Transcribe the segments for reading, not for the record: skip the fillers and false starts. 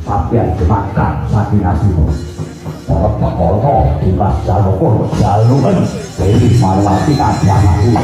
Sampai semakan sakinasimu Pokok-pokok Dimas jalukun jalukun Dewi Marwati Adjanaku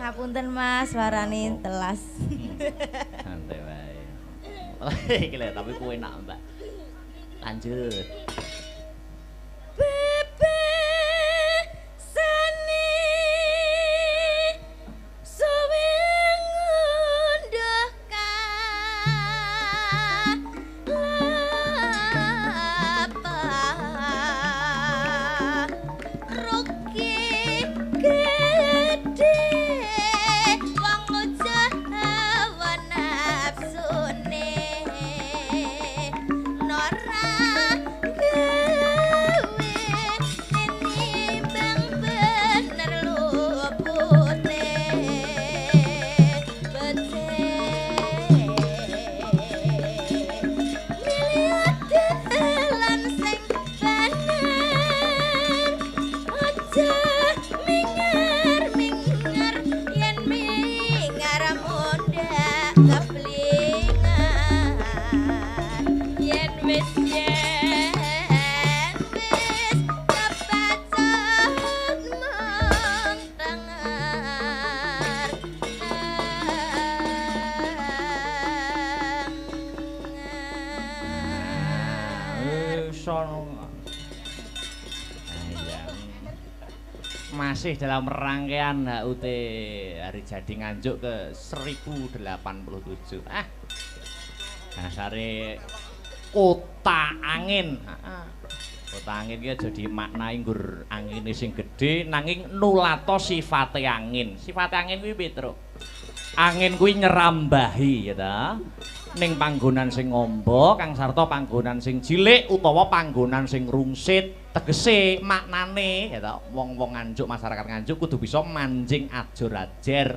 Ngapunten Mas, warani telas. Santai wae. Iki lho tapi kuwi enak, Mbak. Lanjut. Masih dalam rangkaian HUT Hari Jadi Nganjuk ke 1087. Dasare kota angin. Kota angin ki jadi maknai nggur angin sing gedhe nanging nulato sifate angin. Sifate angin kuwi piye, Truk? Angin kuwi nyerambahi ya ta. Ning panggonan sing ngombo kang sarta panggonan sing cilik utawa panggonan sing rungsit tegese maknane ya ta wong-wong Nganjuk masyarakat Nganjuk kudu bisa manjing ajur-ajer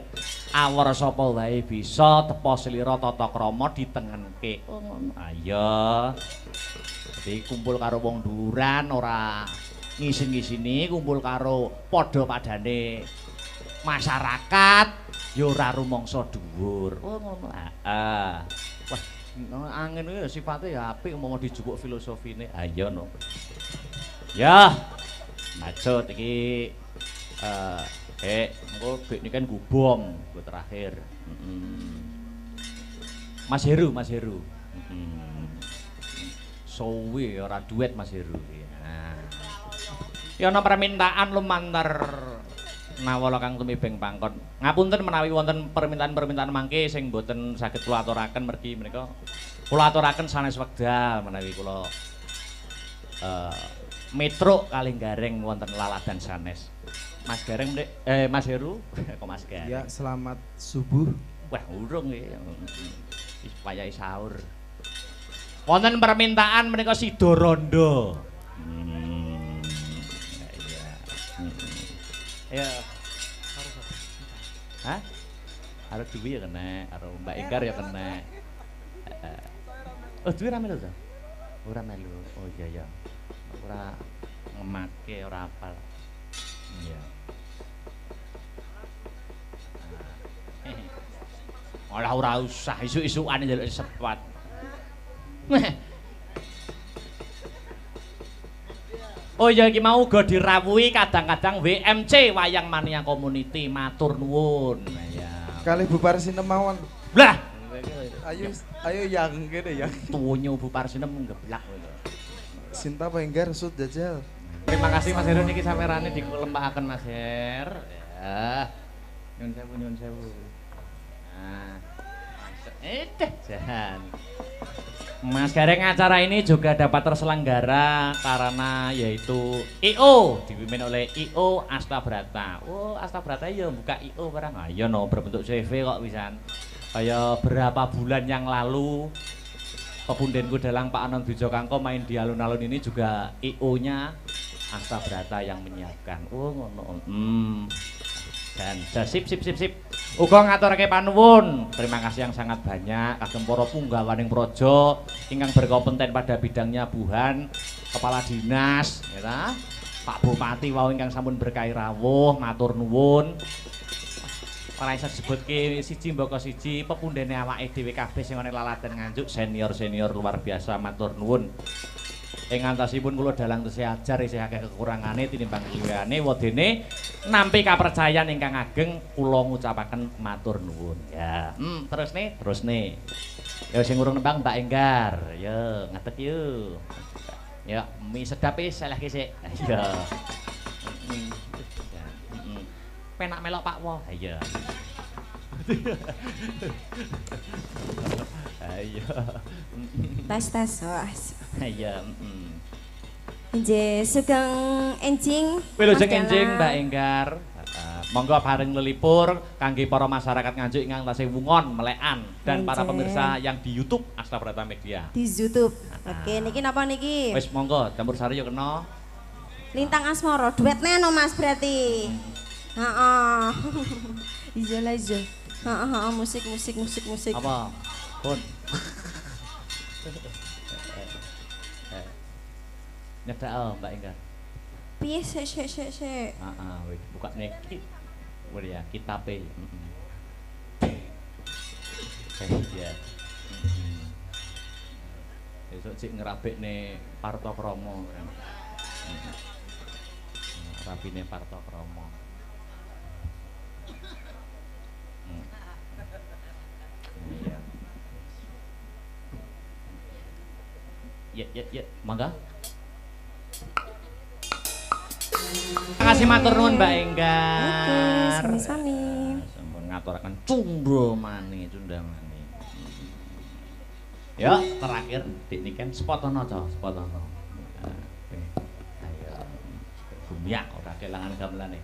awor sapa wae bisa tepa slira tata krama ditengenke oh ngono ayo dadi kumpul karo wong dhuwuran ora ngisin-ngisini kumpul karo padha padane masyarakat ya ora rumangsa dhuwur oh ngono heeh wah angin iki sifate ya apik umpama dijupuk filosofine ayo no ya maksud iki engko ini kan gubom buat terakhir Mas Heru sowe ora duet Mas Heru ya ana permintaan lumantar nawala kang tumibeng pangkon ngapunten menawi wonten permintaan-permintaan mangke sing boten saged kula aturaken mergi menika kula aturaken sanes wekdal menawi kula metro kalih gareng wonten laladan sanes Mas Gareng Mas Heru kok Mas Gareng ya selamat subuh wah urung nggih supaya sahur wonten permintaan menika sida rondo ya harus hah? Harus duwi ya kena, harus Mbak Enggar ya kena. Oh duwi ra melu to? Ora melu. Oh iya ya. Ora ngemake ora apal. Iya. Ora usah isuk-isukan njaluk sepat. Oh ya iki mau uga dirawuhi kadang-kadang WMC Wayang Mania Community matur nuwun. Ya. Kalih Bu Parsinem mawon. Lah, ayo yang kene ya. Tuwunyo Bu Parsinem ngeblak kowe. Sinta Penggar sud jajal. Terima kasih Mas Heru niki samerane dikelempakaken Mas Her. Ya. Nyun sewu. Nah. Jan. Mas Gareng acara ini juga dapat terselenggara karena yaitu IO dipimpin oleh IO Astabrata. Oh Astabrata ya buka IO barang. Ayo no berbentuk CV kok pisan. Kayak berapa bulan yang lalu pepundhenku dalang Pak Anon Bijokangko main di alun-alun ini juga IO-nya Astabrata yang menyiapkan. Oh ngono. Dan sip. Uga ngaturake panuwun. Terima kasih yang sangat banyak kagem para punggawaning praja ingkang berkompeten pada bidangnya Buhan, kepala dinas, ya ta? Pak Bupati wau ingkang sampun berkahi rawuh, matur nuwun. Ora isa disebutke siji mbaka siji pepundhene awake dhewe kabeh sing ana laladan Nganjuk senior luar biasa matur nuwun. Ing antasipun kula dalang tesih ajar isih akeh kekurangane tinimbang liyane wedene nampi kapercayan ingkang ageng kula ngucapaken matur nuwun. Ya, terus nih. Ya sing urung nembang Mbak Enggar. Ya, ngadeg yuk. Ya, mie sedap wis selehke sik. Ya. Penak melok Pak Wo. Iya. Ayo. Tes. Iya, Nggih, sugeng enjing. Wilujeng enjing Mbak Enggar. Monggo bareng lelipur kangge para masyarakat Nganjuk ingkang tasih wungon melekan dan para pemirsa yang di YouTube Astabrata Media. Di YouTube. Oke, niki napa niki? Wis monggo campur sari yo kena. Lintang Asmara, duetnya no Mas berarti. Heeh. Ijo. Heeh, musik. Apa? Pun. Nyedak Mbak Enggar. Piye sik. Heeh, wis buka neki. Wis ya, kitabe. Iya. Besok cik ngerabekne Parto Kromo. Rapine Parto Kromo. Iya. Ya, mangga. Terima kasih matur nuwun Mbak Enggar. Oke, sami-sami. Sampun ngaturaken cundamani. Ya, terakhir dik niken spotono to, spotono. Ayo. Bumyak ora kelangan gamelane.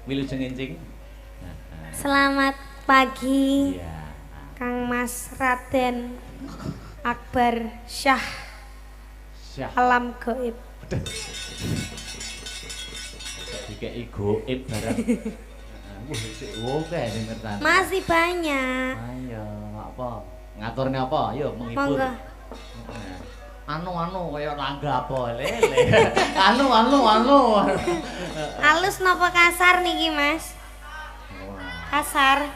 Wilujeng Encing. Selamat pagi, Iya. Kang Mas Raden Akbar Syah Syah. Alam Gaib. Dikei goib barang. Wah, sik oke dengeran. Masih banyak. Ayo, apa? Ngaturne apa? Ayo menghibur. Monggo. Anu kaya langga apa lele. Anu. Halus napa kasar niki, Mas? Kasar.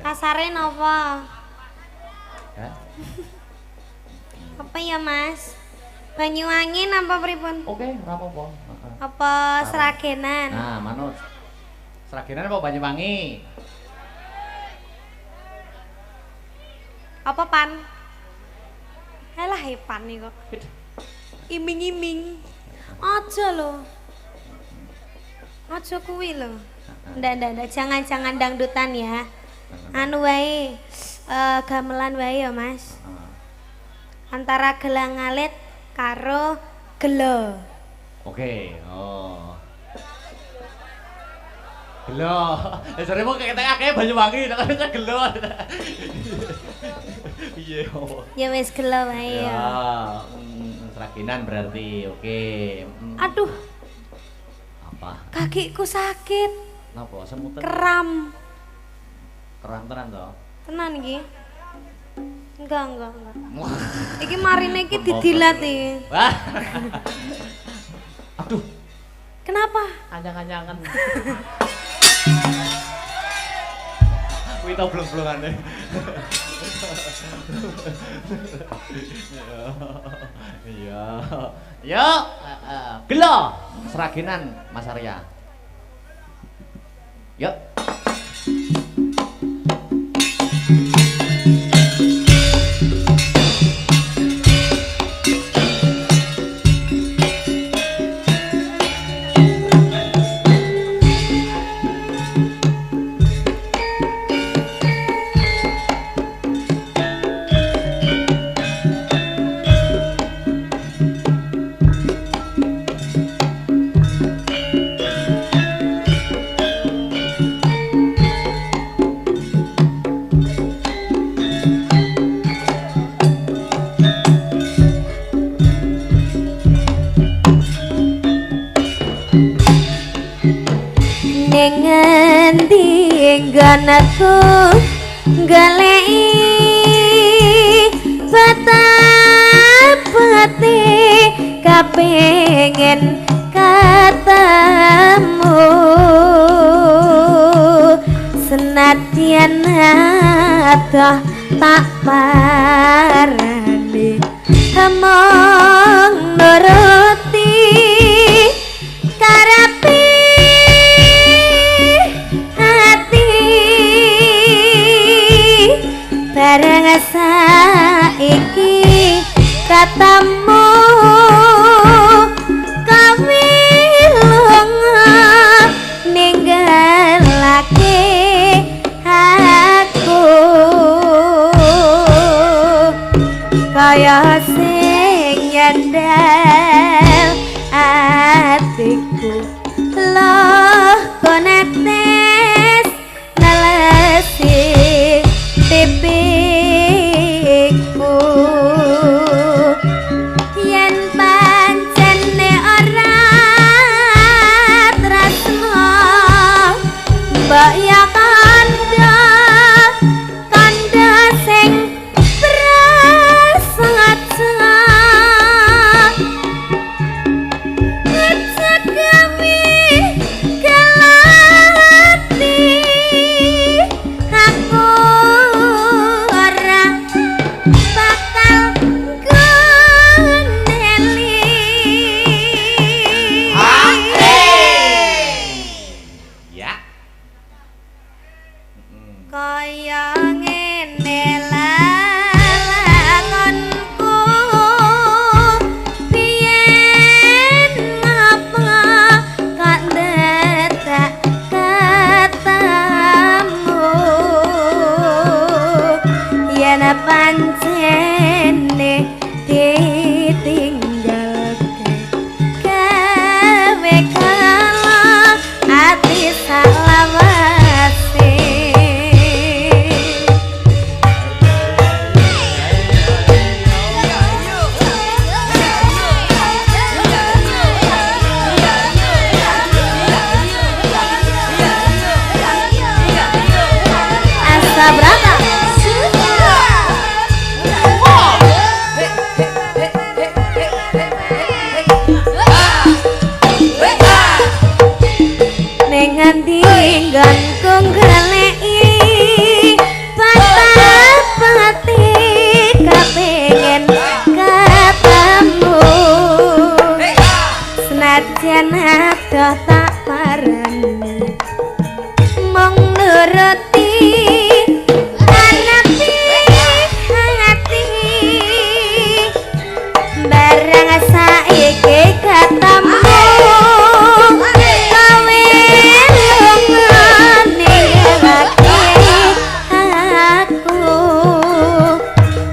Kasare napa? Hah? Apa ya, Mas? Banyuwangi napa pripun? Oke, ora apa-apa. Apa seragenan? Nah, manut. Seragenan apa Banyuwangi? Apa pan? Halah pan nih kok. Iming-iming. Aja lho. Aja kuwi lho. Ndak, jangan dangdutan ya. Anu wae gamelan wae ya, Mas. Antara gelang alit karo gelo. Oke, oh. Gelo. Jare mau ketek akeh Banyuwangi, nek kok gelo. Iya. Ya wis gelo wae ya. Seraginan berarti. Oke. Aduh, Apa? kakiku sakit. Napa semutan? Kram. Keran tenan to. Tenan iki. Enggak. Iki marine iki didilat iki. Wah. Aduh, Kenapa? anjang-anjangan. Kuwi to blong-blongane. Iya. Yo, gelo seraginan Mas Arya. Yuk. Nganaku galei betapati kapengen katamu senadyan adoh tak parani among nuruti karepe bareng saiki katamu kawilunga ninggalake aku kaya sing nyandal atiku loh konetes nalesi pipiku yen pancene ora tresno mbok ya kandha sing prasaja ditinggalke gawe kalah ati dinggonku goleki patah-pati kepengin ketemu senajan adoh tak parani mong nuruti anepi hati barang saiki ketemu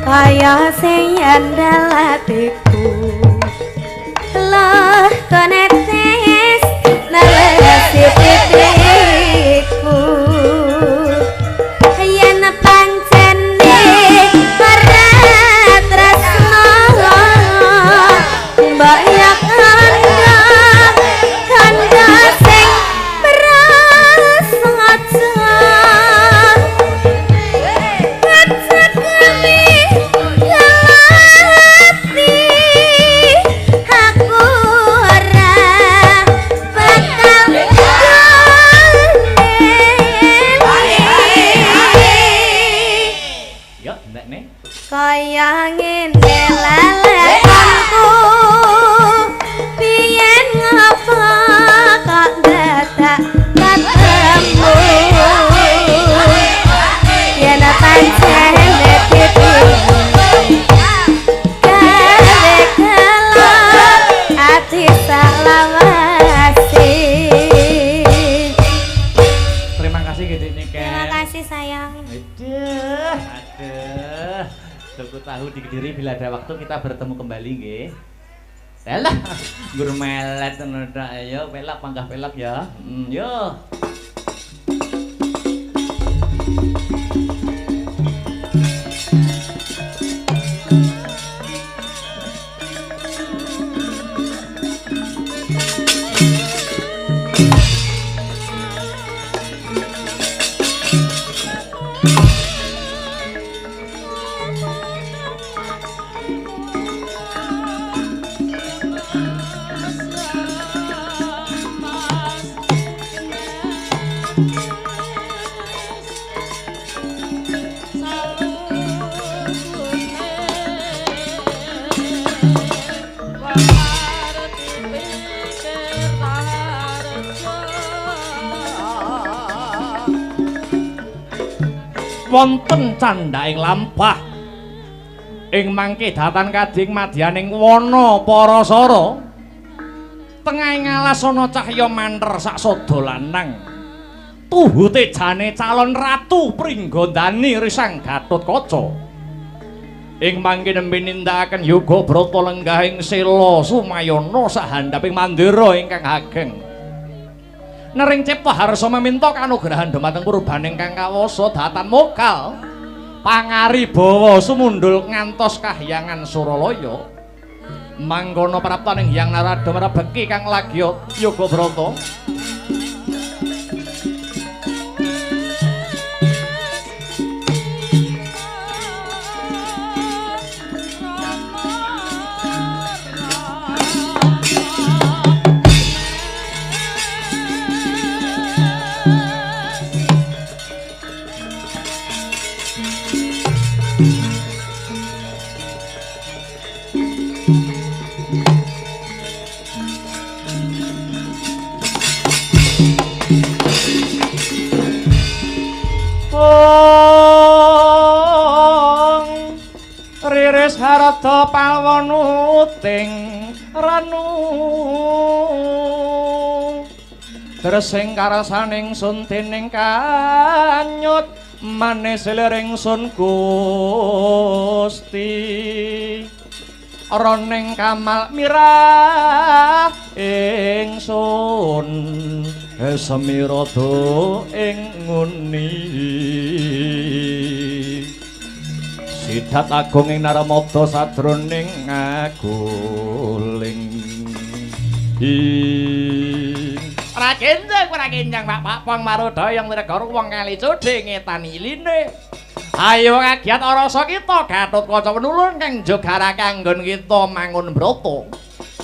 kaya sing andal atiku loh konetes nalasi titiku yen pancen para tresno mbok yak kandha sing prasaja kaya ngene lalekanku biyen ngapa kok dadak ketemu yen pancen ditipu gawe kala ati salawase. Terima kasih gede nih Terima kasih sayang. Aduh, tuku tahu di Kediri bila ada waktu kita bertemu kembali nggih. Yalah, gur melet ngono tok ayo pelak panggah pelak ya. Yo. Wonten candhaing lampah ing mangke datan kading madyaning wana Parasara tengahing alas ana cahya manter sak sada lanang tuhute jane calon ratu Pringgandani Risang Gatotkaca ing mangke nembe nindakaken yoga brata lenggahing sela Sumayana sahandhaping mandira ingkang ageng nering cipta harsa meminta kanugrahan dumateng purbaning kang kawasa datan mokal pangaribawa sumundul ngantos kahyangan Suralaya mangkono praptaning Hyang Narada mrebeki kang lagya yoga brata riris harata palwanu ting ranu dresing karasaning sun dening kanyut manis lering sun Gusti roning kamal mirah ingsun semirada ing nguni sidat agung ing Naramada sadroning aguling Rakenjang Pak Pang Maruda yang negara wong kali codhe ngetani iline ayo ngagiat arasa kita Gatotkaca penulun kang jogara kanggon kita mangun brata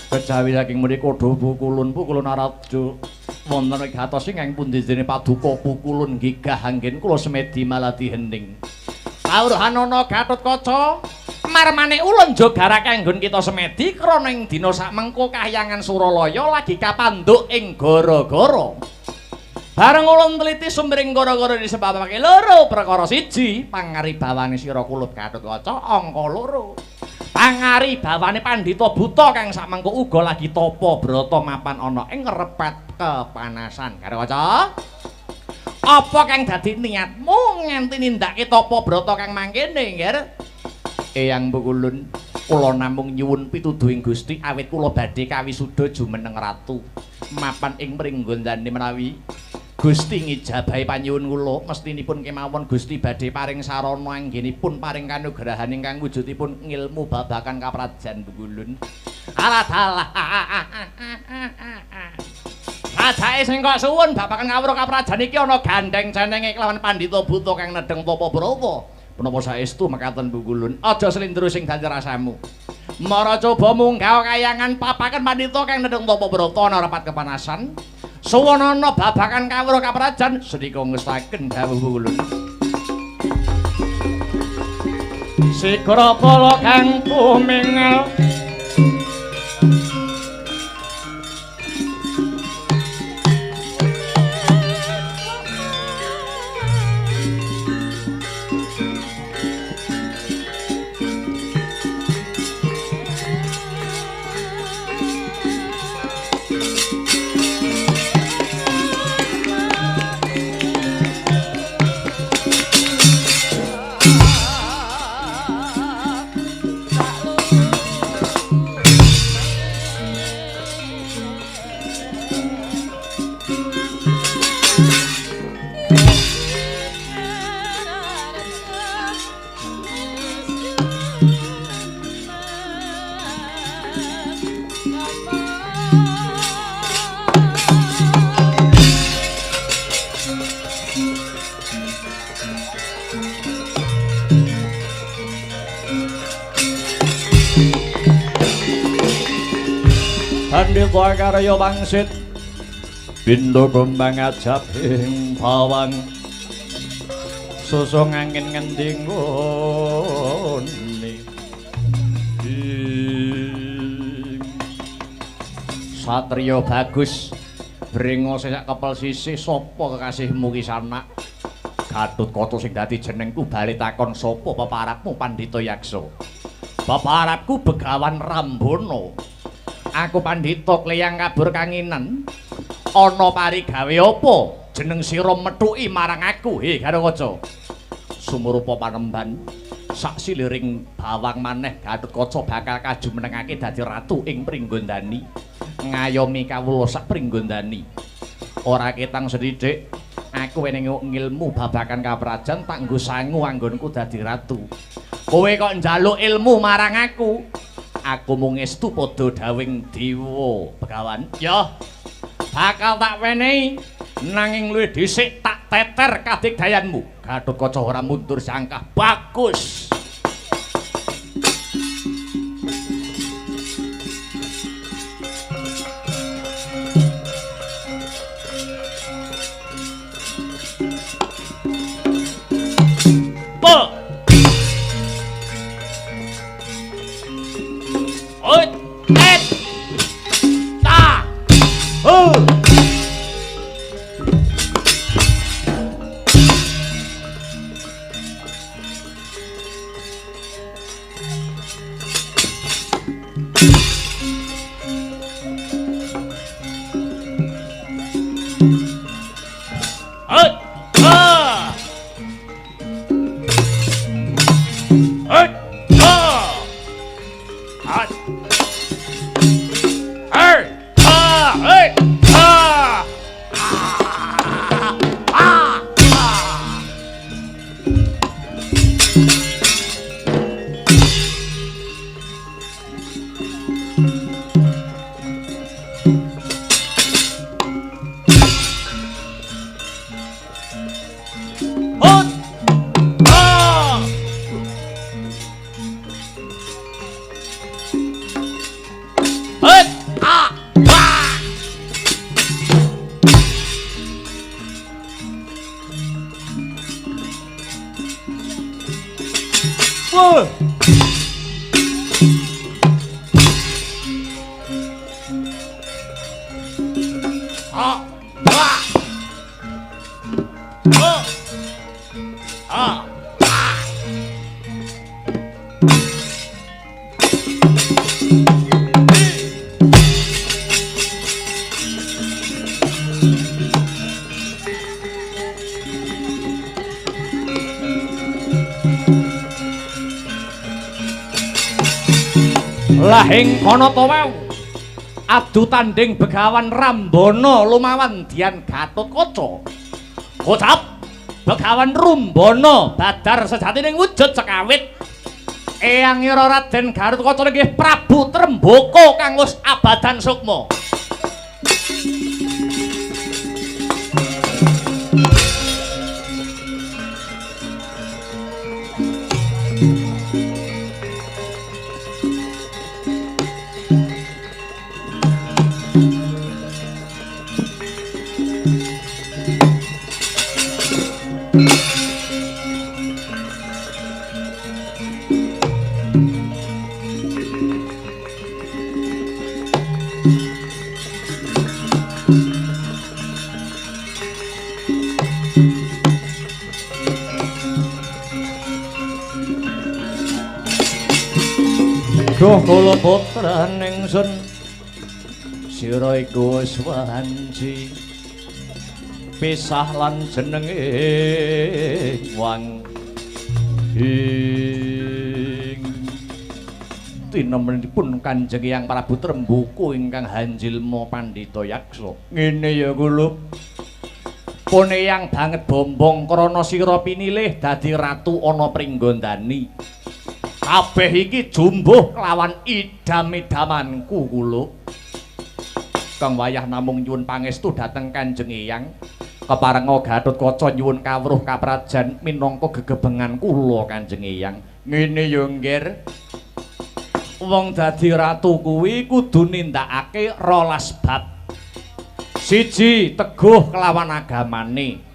kejawi saking mriku pukulun araja wonten wigatos ingkang pundi dene paduka pukulun gigah anggen kula semedi maladi hening. Kawruhanana Gatotkaca marmane ulun jogara kanggon kita semedi krana ing dina sakmengko kahyangan Suralaya lagi kapandhuk ing gara-gara. Bareng ulun teliti sumbering gara-gara disebabake loro perkara siji pangaribawane sira kulub Gatotkaca angka 2. Pangaribawane pandhita buta kang sakmengko uga lagi tapa brata mapan ana ing repet kepanasan. Gatotkaca, apa kang dadi niatmu nganti nindakake tapa brata kang mangkene, Nggih? Eyang Pukulun, kula namung nyuwun pituduhing Gusti awit kula badhe kawisuda jumeneng ratu mapan ing Pringgondani menawi Gusti ngijabahi panyuwun kula mestinipun kemawon Gusti badhe paring sarana anggenipun paring kanugrahan ingkang wujudipun ngilmu babagan kaprajan Pukulun. Alah Rajake sing kok suwun babagan kawruh kaprajan iki ana gandeng jenenge kelawan pandhita buta kang nedheng tapa brata. Menapa saestu mekaten Pukulun? Aja slendro sing dadi rasamu. Mara coba munggah kayangan papaken pandhita kang nedheng tapa brata ana rapat kepanasan. Suwanana babagan kawruh kaprajan sedika ngestaken dawuh Pukulun. Sikra kala kang pumingel Pandhita karya wangsit pindha kembang ajab ing bawang susung angin ngendi nggone satriya bagus brengo sesak kepel sisih sapa kekasihmu ki sanak Gatotkaca sing dadi jenengku bali takon sapa peparapmu Pandhita Yaksa. Peparapku Begawan Rambana. Aku Pandhita Kleyang Kabur Kanginan. Ana parigawe apa jeneng sira methuki marang aku, he Gatotkaca? Sumurupa panemban sak siliring bawang maneh Gatotkaca bakal kajumenengake dadi ratu ing Pringgondani, ngayomi kawula sak Pringgondani. Ora ketang sedidik aku weneng ngilmu babagan kaprajan tak nggo sangu anggonku dadi ratu. Kowe kok njaluk ilmu marang aku? Aku mung estu padha dawing dewa Begawan. Ya, bakal tak wenehi nanging luwih dhisik tak teter kadigdayanmu. Gatotkaca ora mundur sangkah. Bagus. Subuh. Ah, ah. Oh. Ah. Lahing kono to wau adu tanding Begawan Rambana lumawan Dian Gatotkaca. Kocap Begawan Rumbana badar sejatining wujud sekawit. Eyangira Raden Gatotkaca inggih Prabu Trembaka kang wis abadan sukma. Duh kula putraning sun sira iku wis wanci pisah lan jenenge wang ing tinemenipun Kanjeng Hyang Prabu Trembaka ingkang Hanjilma Pandhita Yaksa. Ngene ya kula pun eyang banget bombong krana sira pinilih dadi ratu ana Pringgondani. Kabeh iki jumbuh kelawan idam-idamanku kula. Kang wayah namung nyuwun pangestu dhateng Kanjeng Hyang. Keparenga Gatotkaca nyuwun kawruh kaprajan minangka gegebengan kula Kanjeng Hyang. Ngene ya nggir. Wong dadi ratu kuwi kudu nindakake 12 bab. 1 teguh kelawan agamane.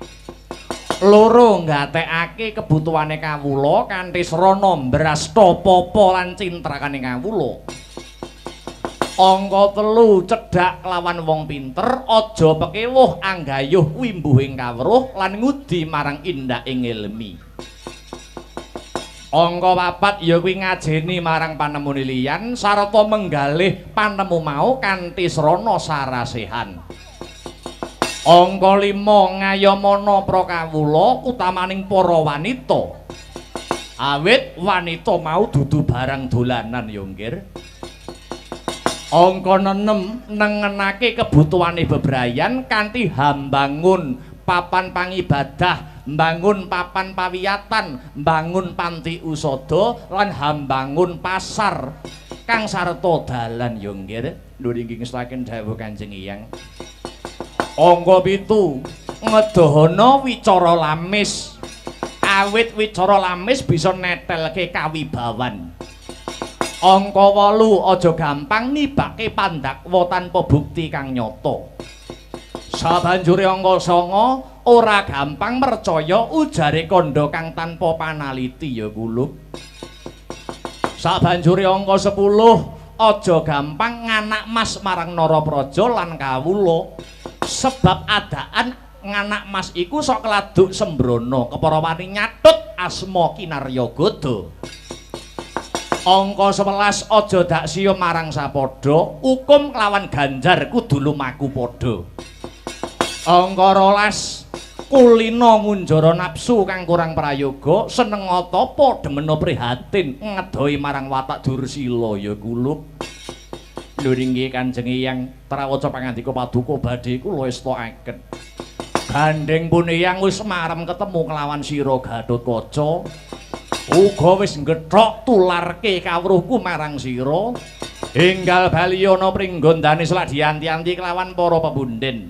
2 nggatekake kebutuhane kawula kanthi srana mbrasta papa lan cintrakane kawula. Angka 3 cedhak lawan wong pinter, aja pekewuh anggayuh wimbuhing kawruh lan ngudi marang indahing ilmi. Angka 4 ya kuwi ngajeni marang panemune liyan sarta menggalih panemu mau kanthi srana sarasehan. Angka 5 ngayomana prakawula utamaning para wanita. Awit wanita mau dudu barang dolanan ya nggir. Angka 6 nengenake kebutuhane bebrayan kanthi hambangun papan pangibadah, mbangun papan pawiyatan, mbangun panti usada lan hambangun pasar kang sarta dalan ya nggir. Lho inggih ngestaken dawuh Kanjeng Hyang. Angka 7 ngedahana wicara lamis. Awit wicara lamis bisa netelke kawibawan. Angka 8 aja gampang nibake pandakwa tanpa bukti kang nyata. Sabanjure angka 9 ora gampang percaya ujare kandha kang tanpa panaliti ya kulub. Sabanjure angka 10 aja gampang nganak mas marang Narapraja lan kawula. Sebab adaan nganak mas iku sok keladuk sembrono kepara wani nyatut asma Kinaryagada. Angka 11 aja dak siya marang sapadha, hukum kelawan ganjar kudu lumaku padha. Angka 12 kulina ngunjara nafsu kang kurang prayoga, seneng tapa demena prihatin ngedohi marang watak Dursila ya kulub. Lho inggih Kanjeng Hyang trawaca pangandika paduka badhe kula estakaken. Gandeng pun Hyang wis marem ketemu kelawan sira Gatotkaca. Uga wis nggethok tularke kawruhku marang sira. Enggal bali ana Pringgondani selak dianti-anti kelawan para pebunden.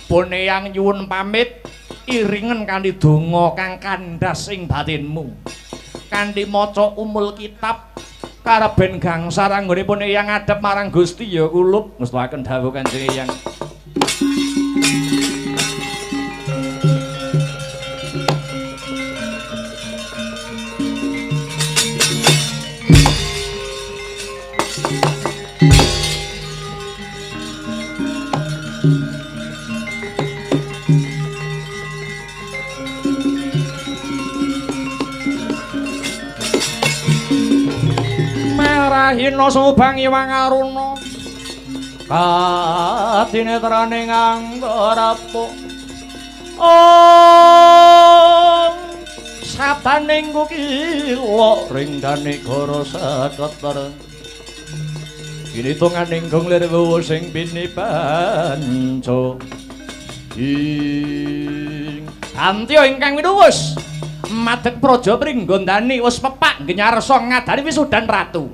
Pun Hyang nyuwun pamit iringen kanthi donga kang kandhas ing batinmu. Kanthi maca umul kitab kareben gangsar anggonipun Hyang ngadhep marang Gusti ya kulub ngestakaken dawuh Kanjeng Hyang. Hina Subang Iwang Aruna katinetrane nganggarapo Om sataning kukila ringgane goro saketer kinitunganing gong lirwu sing binibanco ing antya ingkang winuwus madeg praja Pringgondani wis pepak ngenyarsa ngadani wisudan ratu.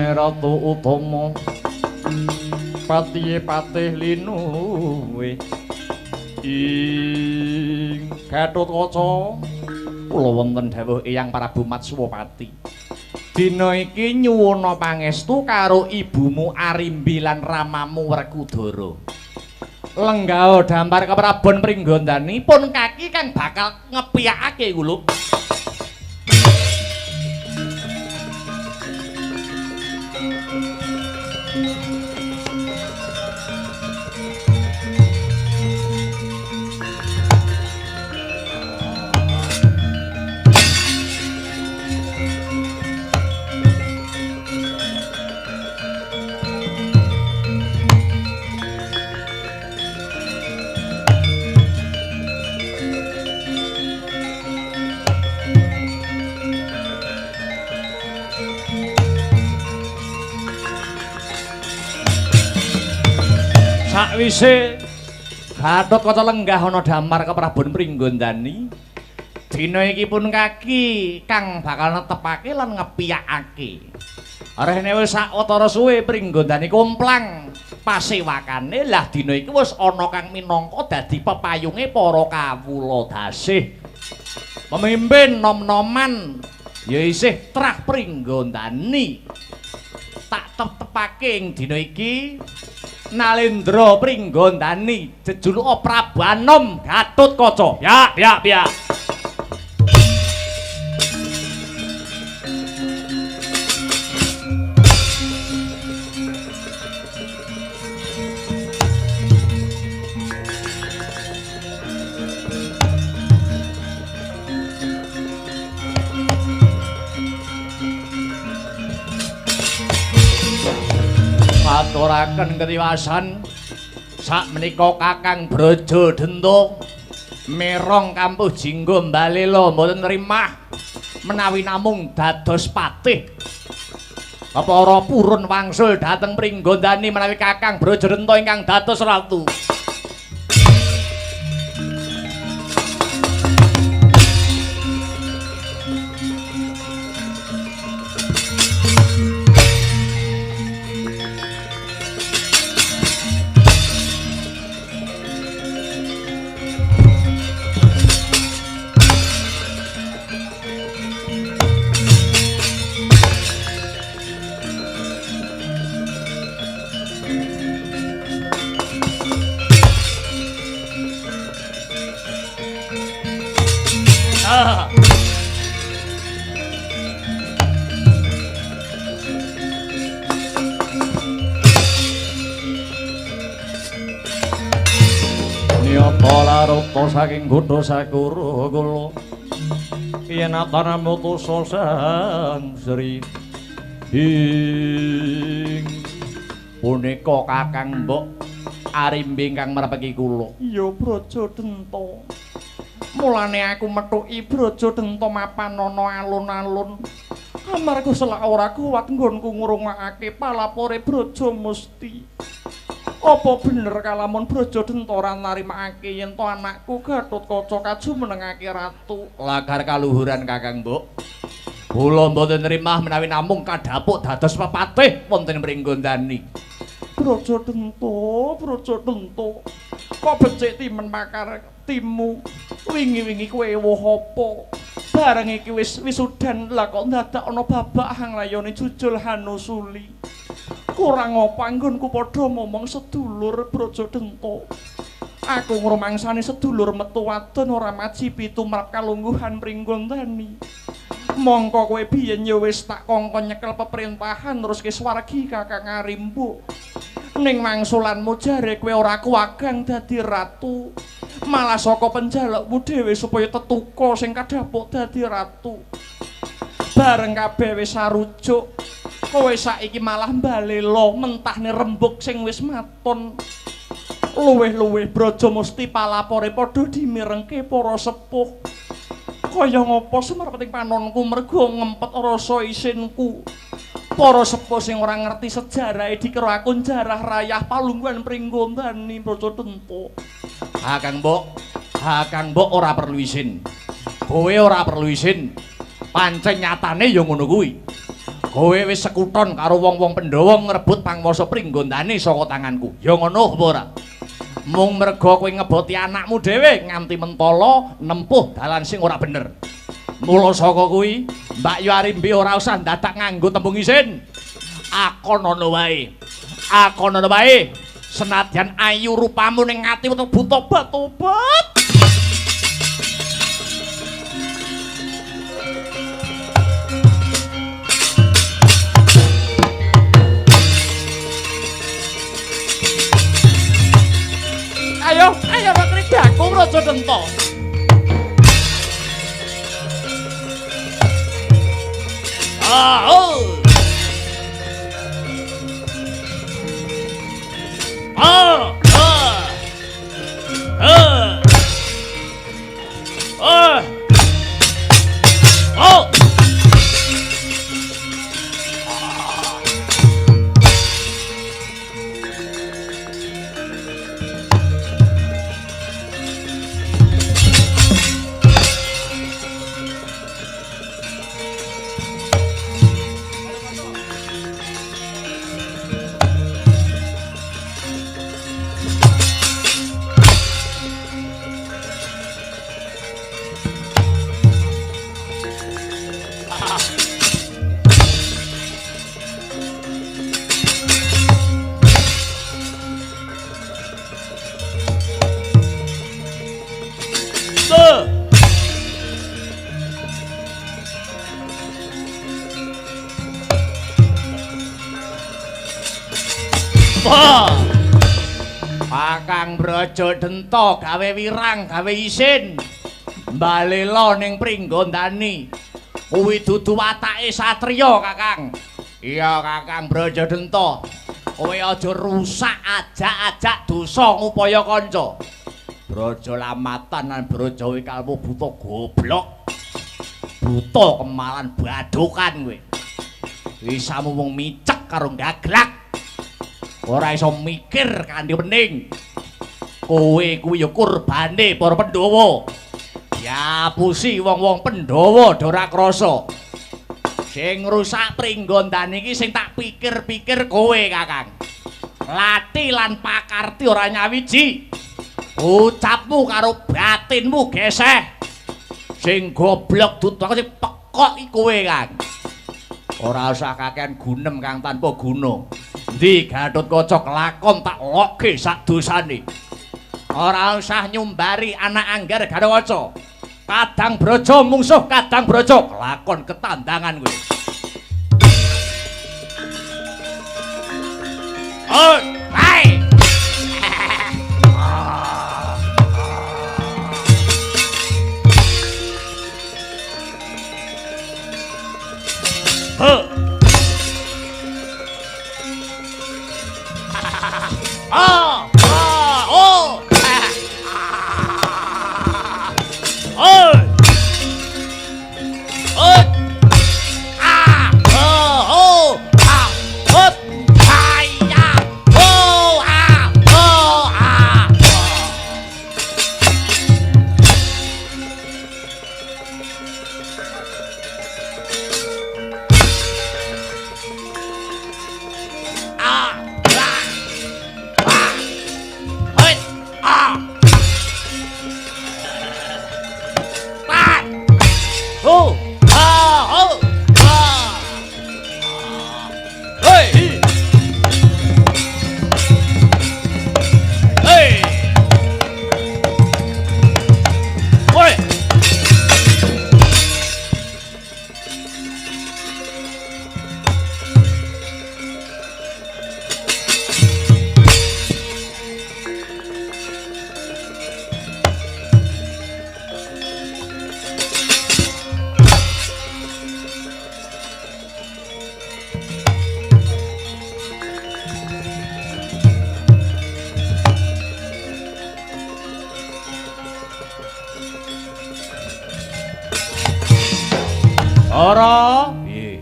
Ratu Utama Patihe Patih Linuwe ing Gatotkaca kula wonten dawuh Eyang Prabu Matswapati dina iki nyuwuna pangestu karo ibumu Arimbi lan ramamu Werkudara lenggah dampar keprabon Pringgondani pun kaki kang bakal ngepiyakake kula. Sakwise Gatotkaca lenggah ana damar keprabon Pringgondani dina iki pun kaki kang bakal netepake lan ngepiyakake rene wis sawetara suwe Pringgondani kumplang pasewakane lah dina iki wis ana kang minangka dadi pepayunge para kawula dasih pemimpin nom-noman ya isih trah Pringgondani tak tetepake ing dina iki Nalendra Pringgondani jejuluk Prabu Anom Gatotkaca. Ya. Aturaken ketiwasan sakmenika Kakang Brajadenta merong kampuh Jinggo Mbalela mboten rimah menawi namung dados patih para purun wangsul dhateng Pringgondani menawi Kakang Brajadenta ingkang dados ratu. Kala rupa saking godha sakura kula yen atana mutusa sang Sri ing punika Kakang Mbok arimbe ingkang merepeki kula ya Brajadenta mulane aku methuki Brajadenta mapan ana alun-alun amarga selak ora kuwat nggonku ngrungokake palapore Braja Musti. Apa bener kalamun Brajadenta ora narimakake yen to anakku Gatotkaca kajumenengake ratu? Lagar kaluhuran Kakang Mbok. Kula mboten nrimah menawi namung kadhapuk dados pepatih wonten Pringgondani. Brajadenta. Kok becik timen makar timu. Wingi-wingi kowe ewuh apa? Bareng iki wis wisudan lah kok dadak ana babak hanglayane jujul Hanusuli. Kurang apa anggonku padha momong sedulur Brajadenta. Aku ngrumangsani sedulur metu wadon ora majibi tumrap kalungguhan Pringgondani. Mongko kowe biyen ya wis tak kongkon nyekel peperintahan terus ke swargi Kakang Arimbo. Ning mangsulanmu jare kowe ora kuwagang dadi ratu. Malah saka penjalukmu dhewe supaya tetuka sing kadhapuk dadi ratu. Bareng kabeh wis sarujuk, kowe saiki malah mbalela mentahne rembug sing wis maton. Luwih-luwih Braja Musti palapore padha dimirengke para sepuh. Kaya ngapa semrapeting panonku mergo ngempet rasa isinku. Para sepuh sing ora ngerti sejarahe dikira aku jarah rayah palungguhan Pringgondani Brajadenta. Kakang Mbok ora perlu isin. Kowe ora perlu isin. Pancen nyatane ya ngono kuwi. Kowe wis sekuton karo wong-wong Pandhawa ngrebut pangwasa Pringgondani saka tanganku. Ya ngono apa ora? Mung merga kowe ngeboti anakmu dhewe nganti mentala nempuh dalan sing ora bener. Mula saka kuwi, Mbak Yu Arimbi ora usah dadak nganggo tembung isin. Akonono wae. Senadyan ayu rupamu ning atimu tobat. Ayo Kridaku Brajadenta. Kakang Brajadenta gawe wirang, gawe isin. Mbalela ning Pringgondani. Kuwi dudu watake satriya, Kakang. Iya, Kakang Brajadenta. Kowe aja rusak ajak-ajak dosa ngupaya kanca. Braja lamatan lan Braja wikalmu buta goblok. Buta kemalan badokan kowe. Wisamu mung micek karo gaglak. Ora iso mikir kanthi pening. Kowe kuwi ya kurbane para Pandhawa. Diapusi wong-wong Pandhawa ora krasa. Sing ngrusak Pringgondani iki sing tak pikir-pikir kowe, Kakang. Lati lan pakarti ora nyawiji. Ucapmu karo batinmu geseh. Sing goblok dudu aku sing pekok iki kowe, Kang. Ora usah kakean gunem Kang tanpa guna. Ndi Gatotkaca kelakon tak lokke sak dosane. Ora usah nyumbari anak anggar Gatotkaca. Kadang Braja mungsuh kadang Braja kelakon ketandangan kowe. Oh, hai. Oh, oh, oh. Oh. Oh. Ah, oh, oh. Ah, oh. Saya. Oh, ah, oh, ah. Ah, ah. Ah. Hei, ah. Ah. Oh, ah, oh, ah. Hei. Hei. Hei. Ora, piye?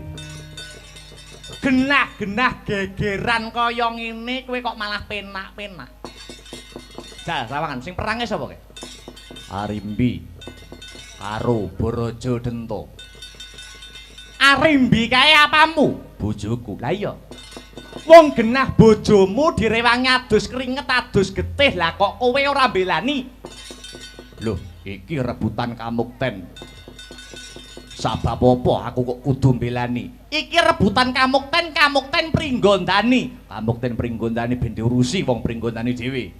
Genah-genah gegeran kaya ngene kowe kok malah penak-penak. Jal, sawangan sing perange sapa kek? Arimbi karo Brodjodento. Arimbi kae apamu? Bojoku. Lah iya. Wong genah bojomu direwangi adus keringet adus getih lah kok kowe ora belani. Loh, iki rebutan kamukten. Sabab apa aku kok kudu mbelani? Iki rebutan kamukten Pringgondani. Kamukten Pringgondani ben diurusi wong Pringgondani dhewe.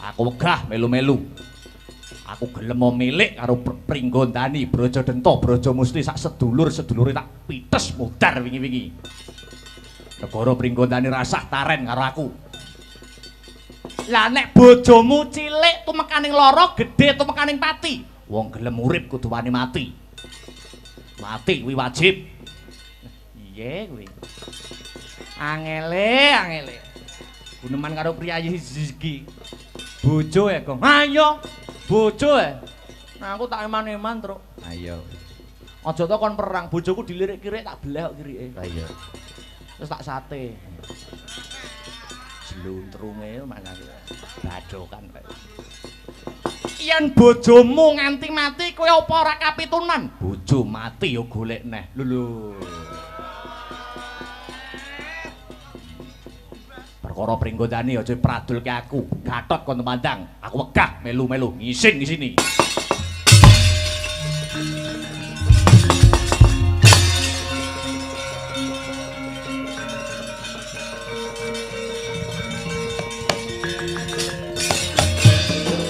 Aku wegah melu-melu. Aku gelem milik karo Pringgondani, Brodjodento, Brojomusti sak sedulur-sedulure tak pites mudar wingi-wingi. Negara Pringgondani rasah taren karo aku. Lah nek bojomu cilik tumekaning lara, gedhe tumekaning pati. Wong gelem urip kudu wani mati. Mati kuwi wajib. Iye kuwi. Angele. Guneman karo priyayi iki. Bojo ya, Gong. Ayo. Bojo ya. Nah aku tak eman-eman, Truk. Ayo. Aja to kon perang, bojoku dilirik-kirik tak beleh kok kirike. Lah iya. Terus tak sate. Jluntrunge mana badokan kok. Yen bojomu nganti mati kowe apa ora kapitunan? Bojo mati ya golek neh. Lho. Perkara Pringgondani aja pradulke aku. Gatot kon temandang. Aku wegah melu-melu ngising di sini.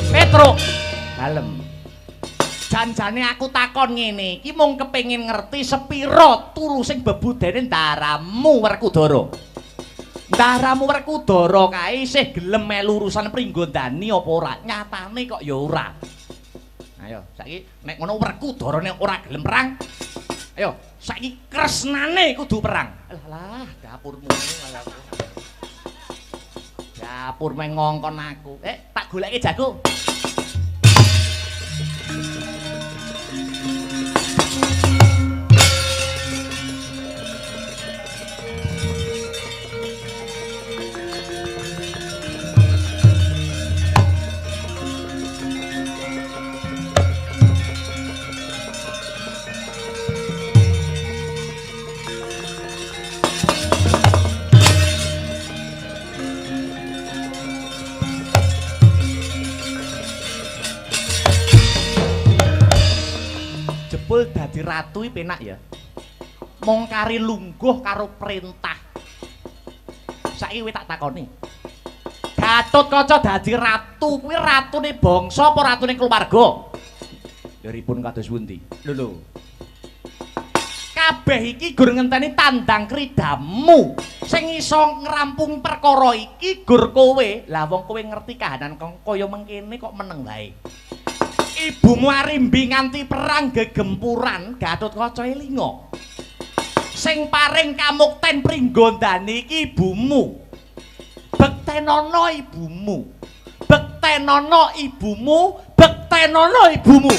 Petro dalem. Janjane aku takon ngene, iki mung kepengin ngerti sepira tulusing bebudene Ndaramu Werkudara. Ndaramu Werkudara kae isih gelem melu urusan Pringgondani apa ora? Nyatane kok ya ora. Ayo, saiki nek ngono Werkudarane ora gelem perang. Ayo, saiki kresnane kudu perang. Alah, dapurmu malah. Dapur meng ngongkon aku. Tak goleki jago. Jebul dadi ratu iki penak ya. Mong kari lungguh karo perintah. Saiki kowe tak takoni. Gatotkaca dadi ratu kuwi ratune bangsa apa ratune keluarga? Deripun kados pundi? Lho. Kabeh iki gur ngenteni tandang kridamu. Sing iso ngrampung perkara iki gur kowe. Lah wong kowe ngerti kahanan kaya mengkene kok meneng wae. Ibumu Arimbi nganti perang gegempuran Gatotkaca elinga. Sing paring kamukten Pringgondani iki ibumu. bektenono ibumu. Bektenono ibumu, bektenono ibumu.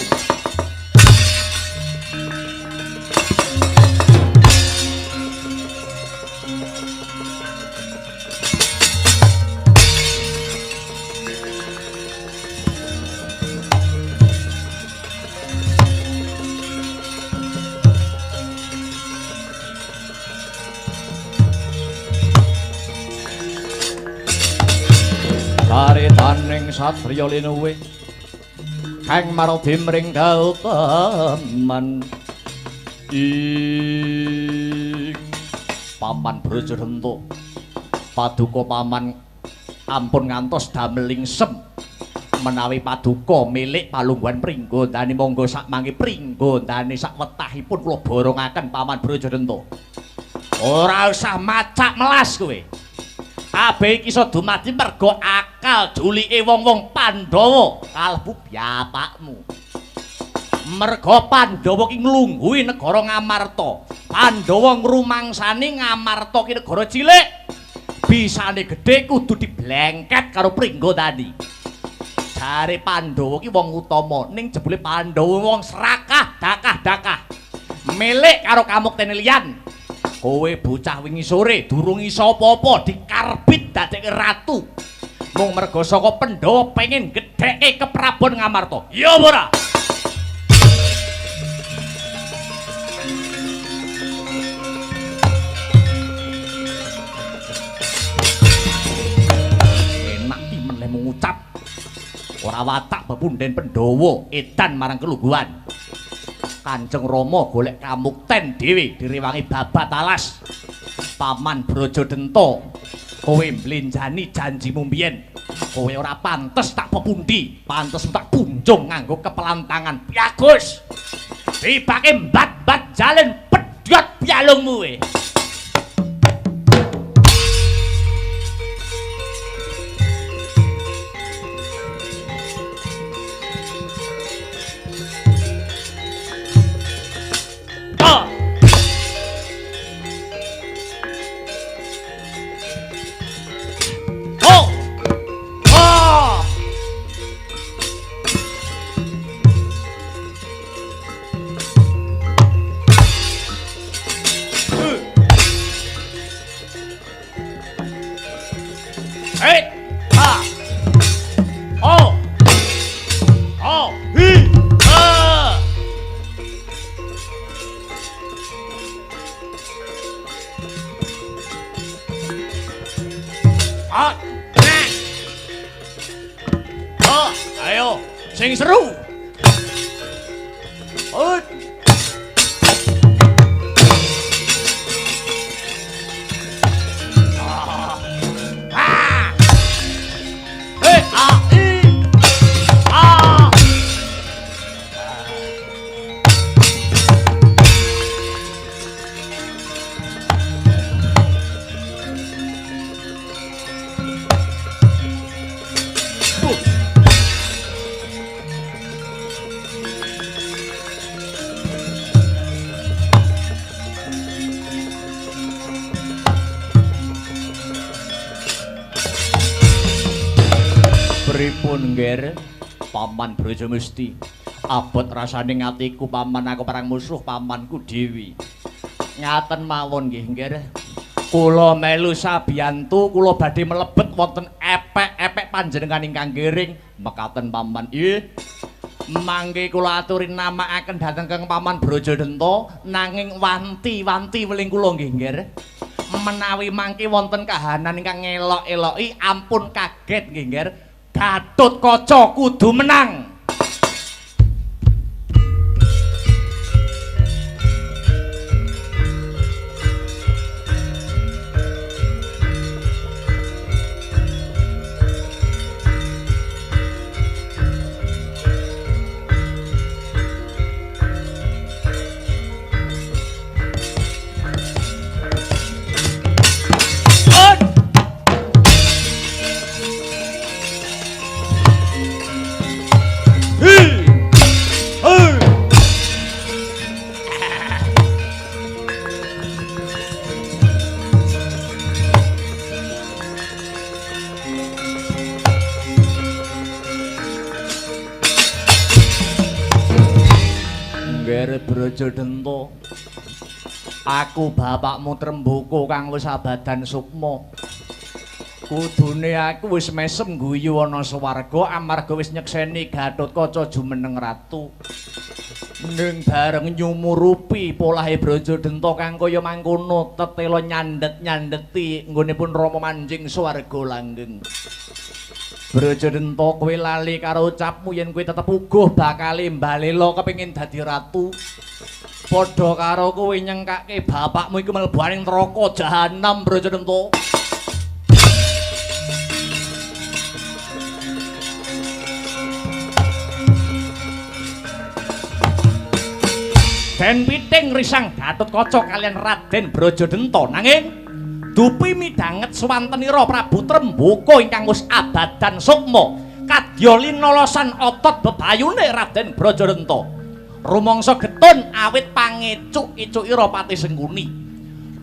Karitaning satriya linuwe kang maradi mring Gautaman ing Paman Brajadanta paduka paman ampun ngantos dameling sem menawi paduka milik palungguhan Pringgondani monggo sak mangke Pringgondani sak wetahipun kula borongaken Paman Brajadanta ora usah macak melas kowe. Kabeh iki iso dumadi merga akal julike wong-wong Pandhawa kalebu bapakmu. Merga Pandhawa ki nglungguhi negara Ngamarta. Pandhawa ngrumangsani Ngamarta ki negara cilik. Bisane gedhe kudu diblengket karo Pringgondani. Jare Pandhawa ki wong utama, ning jebule Pandhawa wong serakah, dakah-dakah. Milik karo kamuktene liyan. Kowe bocah wingi sore durung iso apa-apa dikarbit dadekke ratu. Mung merga saka Pandhawa pengin gedheke keprabon Ngamarta. Ya ora? Enak iki meneh ngucap. Ora watak bepunden Pandhawa edan marang kelungguhan. Kanjeng Rama golek kamukten dhewe direwangi babat alas. Paman Brajadanta, kowe mblenjani janjimu mbiyen. Kowe ora pantes tak pepundi, pantes tak punjung nganggo kepelantangan. Bagus. Tibake mbat-mbat jalen pedhot pialungmu kowe. Ayo, sing seru. Pripun ngger Paman Brajamusti abot rasane ngatiku paman aku perang musuh pamanku Dewi. Ngaten mawon nggih ngger. Kula melu sabiyantu kula badhe mlebet wonten epek-epek panjenengan ingkang giring mekaten paman. Nggih. Mangke kula aturi namaaken dhateng Kang Paman Brajadanta nanging wanti-wanti weling kula nggih ngger. Menawi mangke wonten kahanan ingkang ngelok-eloki ampun kaget nggih ngger. Gatotkaca kudu menang. Ger Brajadenta. Aku bapakmu Tremboko kang wis abadan sukma. Kudune aku wis mesem guyu ana swarga amarga wis nyekseni Gatotkaca jumeneng ratu. Ning bareng nyumurupi polahe Brajadenta kang kaya mangkono tetela nyandet-nyandeti nggonipun Rama manjing swarga langgeng. Brajadenta kowe lali karo ucapmu yen kowe tetep uguh bakal mbalela kepengin dadi ratu. Padha karo kowe nyengkake bapakmu iku mlebu ning neraka jahanam Brajadenta. Den piting risang Gatotkaca kalian Raden Brajadenta nanging dupi midhanget swantenira Prabu Tremboko ingkang wis abadan sukma kadya linolosan otot bebayune Raden Brajadenta. Rumangsa getun awit pangecuk-icukira Pati Sengkuni.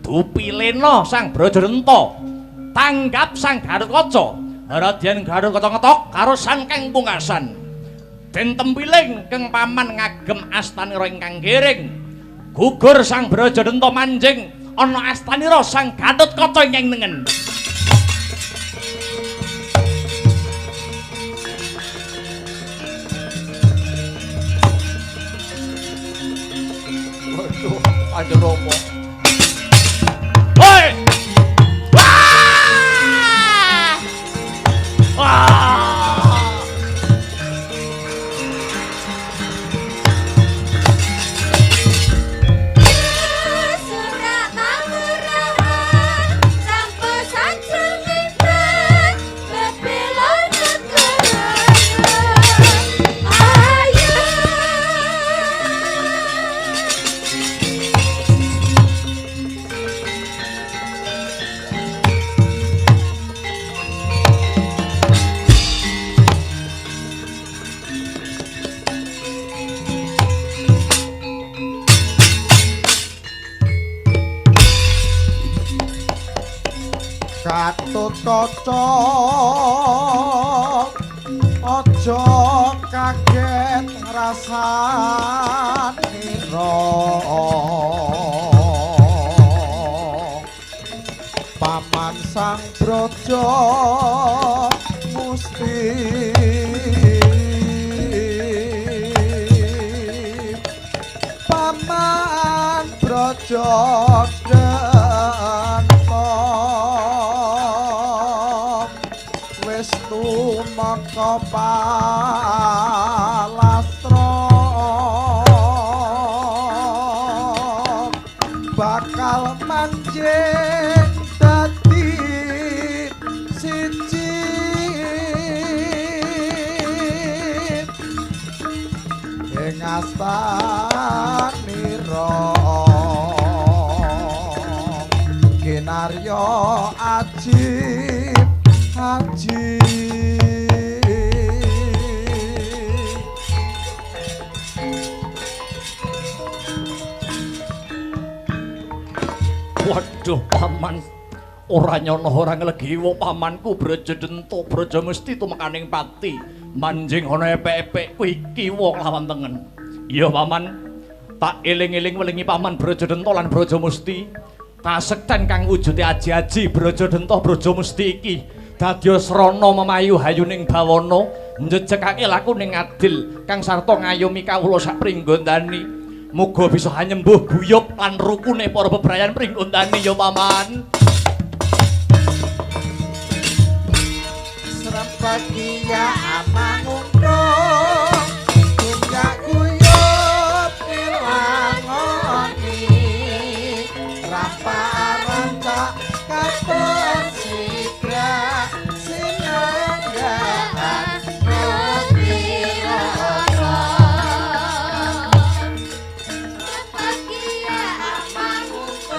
Dupi lena sang Brajadenta tanggap sang Gatotkaca. Radyan Gatotkaca ngetok karo sangkeng pungkasan. Den tempiling keng paman ngagem astanira ingkang giring. Gugur sang Brajadenta manjing ana astanira sang Gatotkaca ingkang nengen. Waduh, Kanjeng Rama. Hoi! Wah! Wah! Gatotkaca aja kaget ngrasanira paman sang Braja Musti paman Brajadenta tumeka palastra bakal manjing dadi siji ing astanira kinarya ajib haji. Waduh paman, ora nyono ora nglegiwa pamanku Brajadenta Brajamusti tumekaning pati manjing ana epek-epek kuwi kiwa lawan tengen. Iya paman, tak eling-eling welingi paman Brajadenta lan Brajamusti kasekten kang wujude aji-aji Brajadenta Brajamusti iki dadya srana memayu hayuning bawana njejekake lakuning adil kang sarta ngayomi kawula sak pringgondani. Muga bisa hanyembuh guyub lan rukune para bebrayan pringgondani ya paman. Serampagia amanguntung tunggak guyub ilangoni rampa-rancak katon sigra sinanggaan nopiroro serampagia amanguntung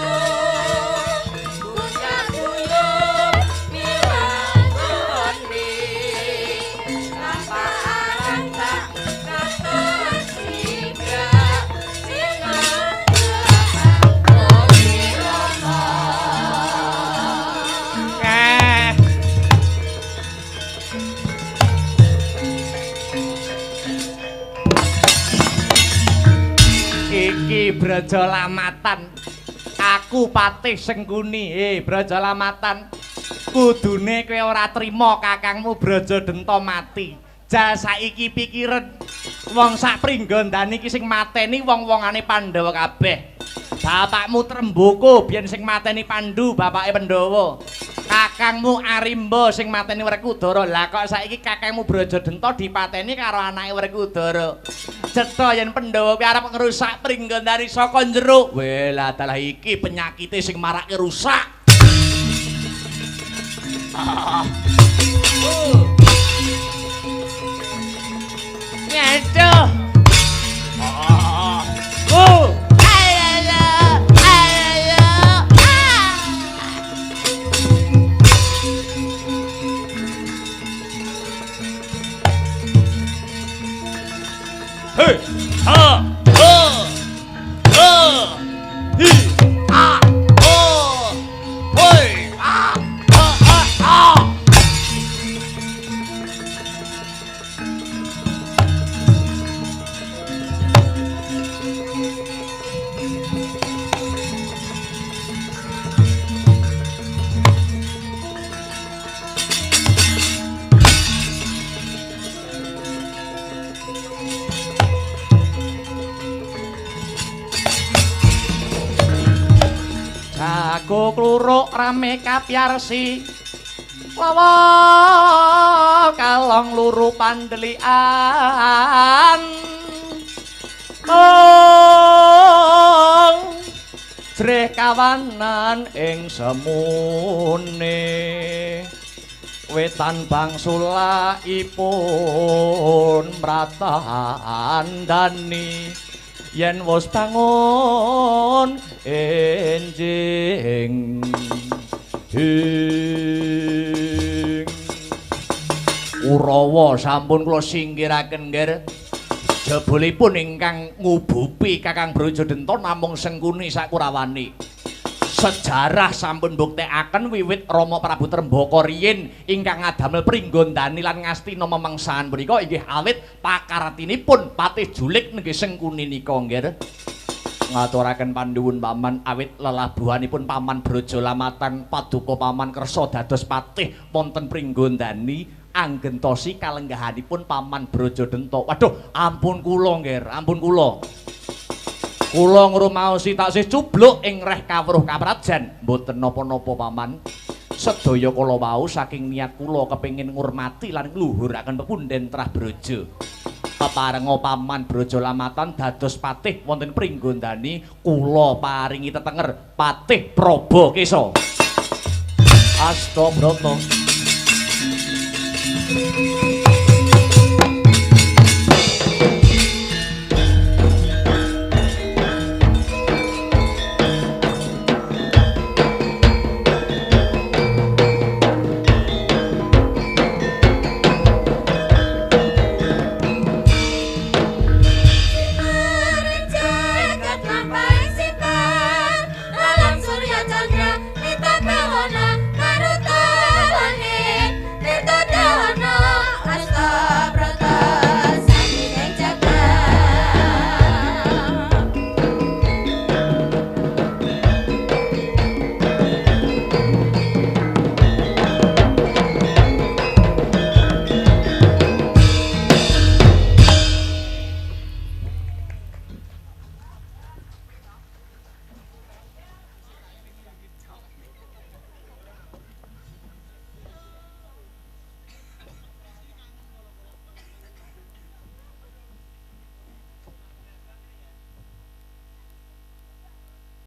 Brajalamatan. Aku Patih Sengkuni. Brajalamatan. Kudune kowe ora trima kakangmu Brajadenta mati. Jal saiki pikiren wong sak Pringgondani iki sing mateni wong-wongane Pandhawa kabeh. Bapakmu Tremboko biyen sing mateni Pandu, bapake Pandhawa. Kakangmu Arimba sing mateni Werkudara. Lah kok saiki kakangmu Brajadenta dipateni karo anake Werkudara. Cetha yen Pandhawa kuwi arep ngrusak Pringgondani saka njero. Weh lah dalah iki penyakite sing marake rusak. Ngeduh. Hey, ha, ho, hi, ah, ho, hoi, ah, ah. Jago kluruk rame kapyarsi wawa kalong luru pandelian jreh kawanan ing semune wetan bangsulaipun mratandani yen wis bangun enjing Urawa sampun kula singkiraken nggih jebulipun ingkang ngubupi Kakang Brajadenta namung Sengkuni Sakurawani. Sejarah sampun mbuktekaken wiwit Rama Prabu Trembaka riyin ingkang ngadamel Pringgondani lan Ngastina memengsahan punika inggih awit pakartinipun Patih Julik nggih Sengkuni nika nggih. Ngaturaken panduwun paman awit lelabuhanipun paman Brajalamatan paduka paman kersa dados patih wonten Pringgondani anggentosi kalenggahanipun paman Brajadenta. Waduh, ampun kula nggih, ampun kula. Kula ngrumaosi taksih cubluk ing reh kawruh kaprajan, mboten napa-napa paman. Sedaya kala wau saking niat kula kepengin ngurmati lan ngluhuraken pepundhen trah Braja. Paparenga paman Brajalamatan dados patih wonten Pringgondani, kula paringi tetenger Patih Prabakesa. Astabrata.